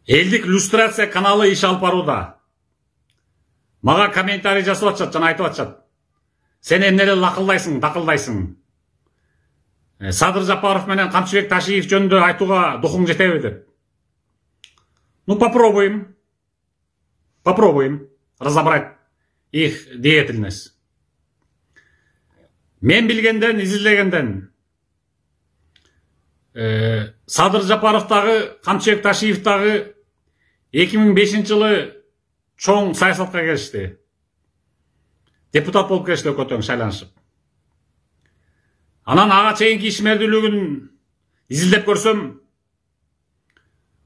Элдик иллюстрация каналы иш алып барууда. Мага комментарий жасап атышат жана айтып атышат. Сен эмнеле такылдайсың? Садыр Жапаров менен Камчыбек Ташиев жөнүндө айтууга духуң жетеби деп. Ну попробуем разобрать их деятельность. Мен билгенден, изилдегенден Садыр Жапаровтагы, Камчыбек Ташиевтагы 2005 жылы чоң саясатка келишти. Депутат болуп келишти, өкөтөң шайланышып. Анан ага чейинки ишмердүүлүгүн изилдеп көрсөм,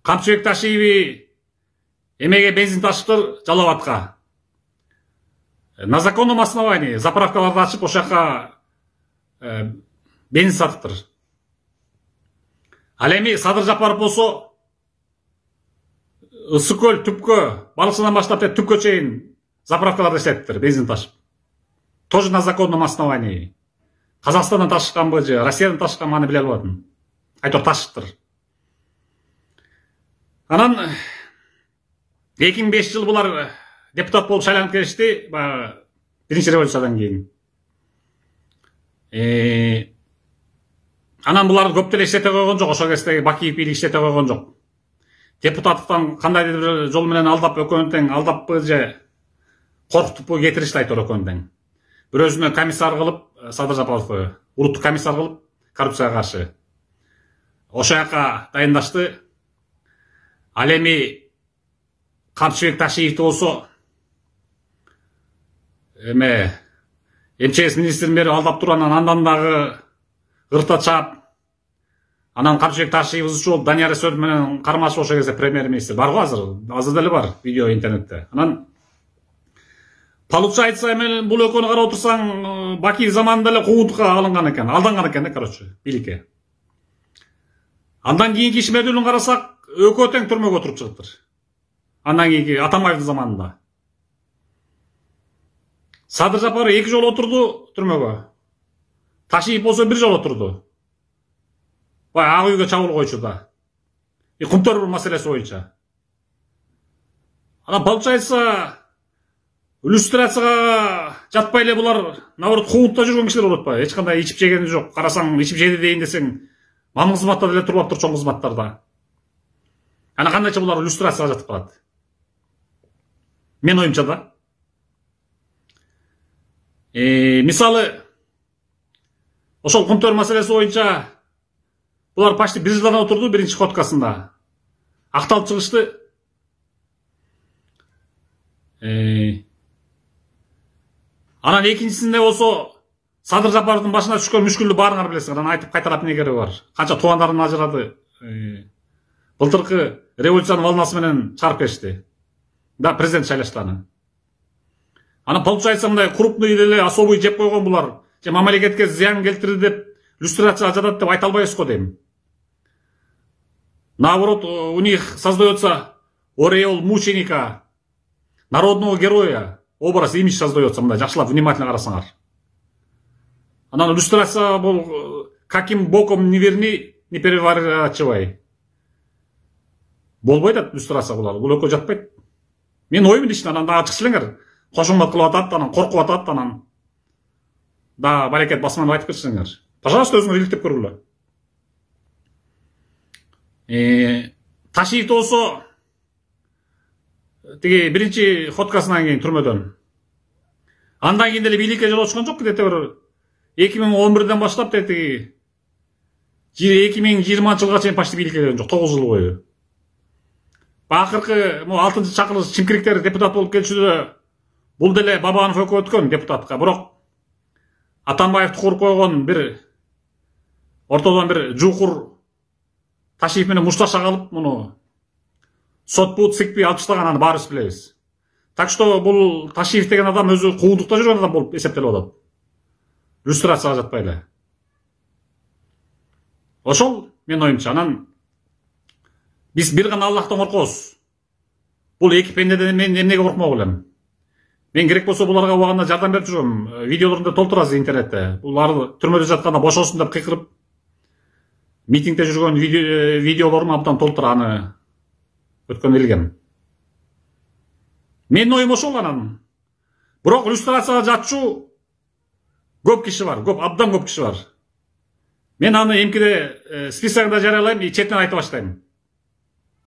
Камчыбек Ташиеви эмеге бензин ташыптыр Жалал-Абадка. На законном основании заправкаларды ачып, ошол жака бензин сатыптыр. Ал эми Садыр Жапаров болсо Ысык көл, Түпкө, Балыкчыдан баштап Түпкө чейин заправкаларда иштетиптир, бензин ташып. Тоже на законном основании. Казакстандан ташыкканбы же Россиядан ташыкканбы аны биле албадым. Айтор ташыптыр. Анан 2005 жыл булар депутат болуп шайланып келишти, биринчи революциядан кийин. Анан буларды көп деле иштете койгон жок, ошол кездеги Бакиев бийлик иштете койгон жок. Депутаттыктан кандайдыр бир жол менен алдап, экөөнү тең алдаппы же коркутуппу кетиришти айтор экөөнү тең. Бир өзүнө комиссар кылып, Садыр Жапаровду улуттук комиссар кылып, коррупцияга каршы. Ошол жака дайындашты. Ал эми Камчыбек Ташиевди болсо МЧС министрин берип алдап туруп, андан дагы ырта чаап, анан Камчыбек Ташиев ызчу болуп Данияр Эсөдов менен кармашып, ошол кезде премьер-министр бар го азыр деле бар видео интернетте. Анан получается эми бул экөөнү карап отурсаң, Бакиев заманында эле куугунтукка алынган экен, алданган экен да, короче, бийликке. Андан кийинки ишмердүүлүгүн карасак, экөө тең түрмөгө отуруп чыгыптыр. Андан кийинки Атамбаевдин заманында. Садыр Жапаров 2 жолу отурду түрмөгө. Ташиев болсо 1 жолу отурду. Ак үйгө чабуул койчу да. Кумтөр маселеси боюнча. Анан получается, иллюстрацияга жатпай эле булар наоборот куугунтта жүргөн кишилер болуп атпайбы? Эч кандай ичип жегени жок. Карасаң, ичип жеди дейин десең, мамыл кызматта деле туруп чоң кызматтарда. Ана кандайча булар иллюстрацияга жатып калат? Мен оюмча да. Мисалы, ошол кумтөр маселеси боюнча булар почти 1 жылдан отурду биринчи ходкасында. Акталып чыгышты. Анан экинчисинде болсо Садыр Жапаровдун башына түшкөн мүшкүлдү баарыңар билесиңер. Анан айтып кайталап эмне кереги бар? Канча туугандарын ажырады. Былтыркы революциянын волнасы менен чыгарып кетишти. Да, президент шайлашты аны. Анан получается, мындай крупный деле особый жеп койгон булар. Же мамлекетке зыян келтирди деп иллюстрация жатат деп айта албайбыз го дейм. Наоборот, у них создается ореол мученика, народного героя, образ, имидж создается, мындай жакшылап внимательно карасаңар. Анан иллюстрация бул каким боком не верни, не переворачивай. Болбойт атат иллюстрация булар. Бул экөө жатпайт. Мен оюмун ичинен, анан да ачык силеңер. Кошумат кылып атат, анан коркуп атат, анан да барекет басман айтып кетсеңер. Пожалуйста, өзүңөр иликтеп көргүлө. Ташиев болсо тиги биринчи ходкасынан кийин түрмөдөн. Андан кийин деле бийликке жолочкон жок, где-то бир 2011ден баштап тиги 2020 жылга чейин почти бийликке келген жок, 9 жыл бою. Акыркы 6-чакырылыш чимкириктер депутат болуп келчүдө бул деле Бабанов экөө өткөн депутатка, бирок Атамбаевди куруп койгон бир ортодон бир жуукур Ташиев менен мушташа калып, муну сотпу, цикпи алып таштаган, аны баарыбыз билебиз. Так что бул Ташиев деген адам өзү куугунтукта жүргөн адам болуп эсептелип атат. Иллюстрацияга жатпай эле. Ошол мен оюмча. Анан биз бир гана Аллахтан коркобуз. Бул эки пендеден мен эмнеге коркмок элем? Мен керек болсо буларга убагында жардам берип жүрөм. Видеолорунда толтурабыз интернетте. Булар түрмөдө жатканда бошосун деп кыйкырып, митингде жүргөн видеолорум абдан толтура. Аны өткөн билгем. Менин оюм ошол анан. Бирок иллюстрацияга жатчу көп киши бар, абдан көп киши бар. Мен аны эмкиде списогунда жарыялайм, четинен айтып баштайм.